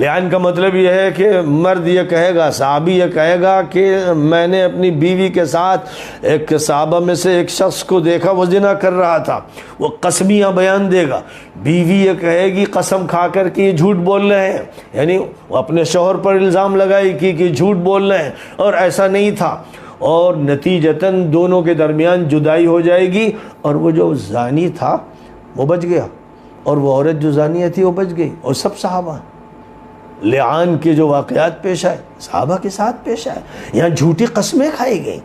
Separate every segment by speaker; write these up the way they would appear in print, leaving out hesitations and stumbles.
Speaker 1: لعان کا مطلب یہ ہے کہ مرد یہ کہے گا، صحابی یہ کہے گا کہ میں نے اپنی بیوی کے ساتھ ایک صحابہ میں سے ایک شخص کو دیکھا وہ زنا کر رہا تھا، وہ قسمیاں بیان دے گا۔ بیوی یہ کہے گی قسم کھا کر کہ یہ جھوٹ بول رہے ہیں، یعنی وہ اپنے شوہر پر الزام لگائے کہ جھوٹ بول رہے ہیں اور ایسا نہیں تھا، اور نتیجتاً دونوں کے درمیان جدائی ہو جائے گی، اور وہ جو زانی تھا وہ بچ گیا اور وہ عورت جو زانیہ تھی وہ بچ گئی، اور سب صحابہ۔ لعان کے جو واقعات پیش آئے صحابہ کے ساتھ پیش آئے، یہاں جھوٹی قسمیں کھائی گئیں۔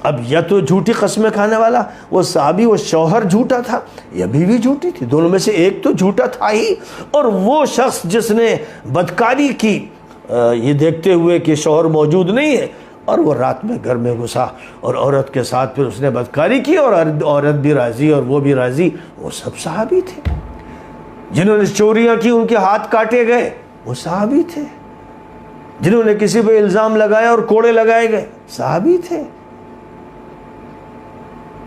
Speaker 1: اب یا تو جھوٹی قسمیں کھانے والا وہ صحابی، وہ شوہر جھوٹا تھا یا بیوی جھوٹی تھی، دونوں میں سے ایک تو جھوٹا تھا ہی، اور وہ شخص جس نے بدکاری کی یہ دیکھتے ہوئے کہ شوہر موجود نہیں ہے، اور وہ رات میں گھر میں گھسا اور عورت کے ساتھ پھر اس نے بدکاری کی، اور عورت بھی راضی اور وہ بھی راضی، وہ سب صحابی تھے۔ جنہوں نے چوریاں کی ان کے ہاتھ کاٹے گئے وہ صحابی تھے۔ جنہوں نے کسی پہ الزام لگایا اور کوڑے لگائے گئے صحابی تھے۔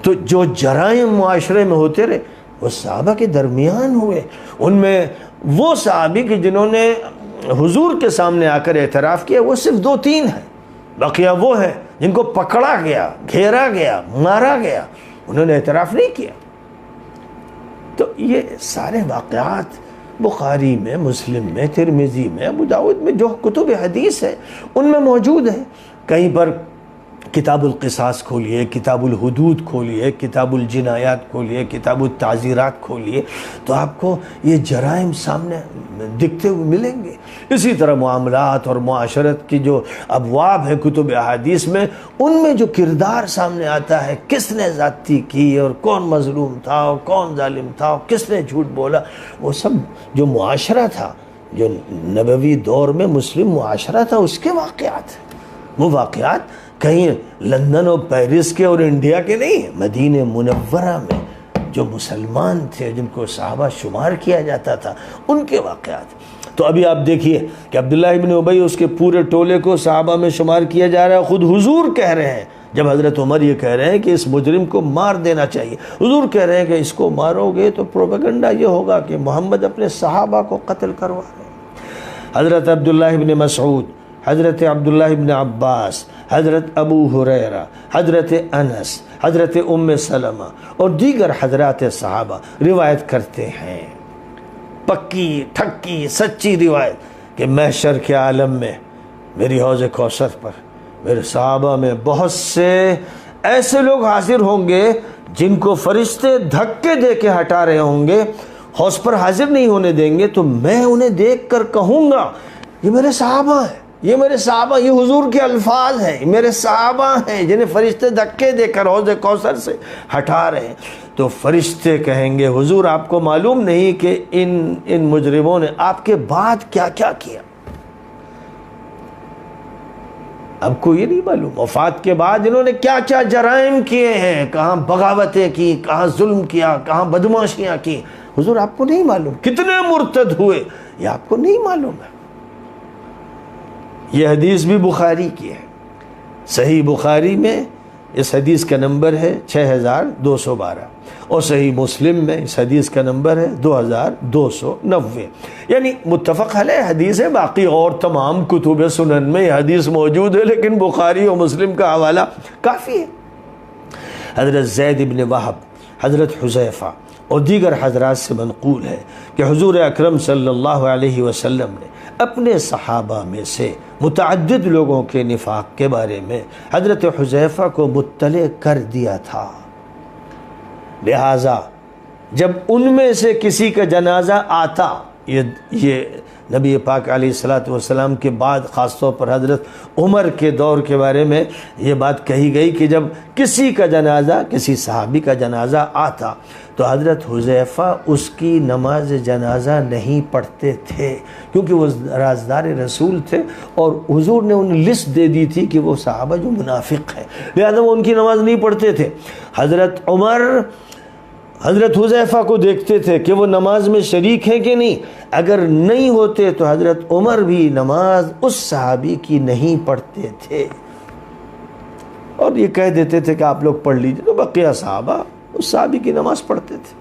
Speaker 1: تو جو جرائم معاشرے میں ہوتے رہے وہ صحابہ کے درمیان ہوئے۔ ان میں وہ صحابی کہ جنہوں نے حضور کے سامنے آ کر اعتراف کیا وہ صرف 2-3 ہیں، بقیہ وہ ہیں جن کو پکڑا گیا، گھیرا گیا، مارا گیا، انہوں نے اعتراف نہیں کیا۔ تو یہ سارے واقعات بخاری میں، مسلم میں، ترمذی میں، ابو داؤد میں جو کتب حدیث ہے ان میں موجود ہیں۔ کہیں پر کتاب القصاص کھولیے، کتاب الحدود کھولیے، کتاب الجنایات کھولیے، کتاب التعزیرات کھولیے، تو آپ کو یہ جرائم سامنے دکھتے ہوئے ملیں گے۔ اسی طرح معاملات اور معاشرت کی جو ابواب ہیں کتب احادیث میں، ان میں جو کردار سامنے آتا ہے، کس نے زیادتی کی اور کون مظلوم تھا اور کون ظالم تھا اور کس نے جھوٹ بولا، وہ سب جو معاشرہ تھا، جو نبوی دور میں مسلم معاشرہ تھا، اس کے واقعات ہیں۔ وہ واقعات کہیں لندن اور پیرس کے اور انڈیا کے نہیں ہیں، مدینہ منورہ میں جو مسلمان تھے جن کو صحابہ شمار کیا جاتا تھا ان کے واقعات۔ تو ابھی آپ دیکھیے کہ عبداللہ ابن ابی اس کے پورے ٹولے کو صحابہ میں شمار کیا جا رہا ہے، خود حضور کہہ رہے ہیں، جب حضرت عمر یہ کہہ رہے ہیں کہ اس مجرم کو مار دینا چاہیے، حضور کہہ رہے ہیں کہ اس کو مارو گے تو پروپیگنڈا یہ ہوگا کہ محمد اپنے صحابہ کو قتل کروا رہے ہیں۔ حضرت عبداللہ ابن مسعود، حضرت عبداللہ ابن عباس، حضرت ابو ہریرہ، حضرت انس، حضرت ام سلمہ اور دیگر حضرات صحابہ روایت کرتے ہیں، پکی ٹھکی سچی روایت، کہ محشر کے عالم میں میری حوض کوثر پر میرے صحابہ میں بہت سے ایسے لوگ حاضر ہوں گے جن کو فرشتے دھکے دے کے ہٹا رہے ہوں گے، حوض پر حاضر نہیں ہونے دیں گے، تو میں انہیں دیکھ کر کہوں گا یہ میرے صحابہ ہیں، یہ میرے صحابہ، یہ حضور کے الفاظ ہیں، یہ میرے صحابہ ہیں جنہیں فرشتے دھکے دے کر حوض کوثر سے ہٹا رہے ہیں۔ تو فرشتے کہیں گے حضور آپ کو معلوم نہیں کہ ان مجرموں نے آپ کے بعد کیا کیا کیا؟ اب کو یہ نہیں معلوم وفات کے بعد انہوں نے کیا کیا جرائم کیے ہیں، کہاں بغاوتیں کی، کہاں ظلم کیا، کہاں بدمعاشیاں کی، حضور آپ کو نہیں معلوم، کتنے مرتد ہوئے یہ آپ کو نہیں معلوم ہے۔ یہ حدیث بھی بخاری کی ہے، صحیح بخاری میں اس حدیث کا نمبر ہے 6212، اور صحیح مسلم میں اس حدیث کا نمبر ہے 2290، یعنی متفق علیہ حدیث ہے۔ باقی اور تمام کتب سنن میں یہ حدیث موجود ہے، لیکن بخاری اور مسلم کا حوالہ کافی ہے۔ حضرت زید بن وہب، حضرت حذیفہ اور دیگر حضرات سے منقول ہے کہ حضور اکرم صلی اللہ علیہ وسلم نے اپنے صحابہ میں سے متعدد لوگوں کے نفاق کے بارے میں حضرت حذیفہ کو مطلع کر دیا تھا، لہٰذا جب ان میں سے کسی کا جنازہ آتا، یہ نبی پاک علیہ السلام کے بعد خاص طور پر حضرت عمر کے دور کے بارے میں یہ بات کہی گئی کہ جب کسی کا جنازہ، کسی صحابی کا جنازہ آتا تو حضرت حذیفہ اس کی نماز جنازہ نہیں پڑھتے تھے، کیونکہ وہ رازدار رسول تھے اور حضور نے انہیں لسٹ دے دی تھی کہ وہ صحابہ جو منافق ہیں، لہذا وہ ان کی نماز نہیں پڑھتے تھے۔ حضرت عمر حضرت حذیفہ کو دیکھتے تھے کہ وہ نماز میں شریک ہیں کہ نہیں، اگر نہیں ہوتے تو حضرت عمر بھی نماز اس صحابی کی نہیں پڑھتے تھے، اور یہ کہہ دیتے تھے کہ آپ لوگ پڑھ لیجئے، تو بقیہ صحابہ اس صحابی کی نماز پڑھتے تھے۔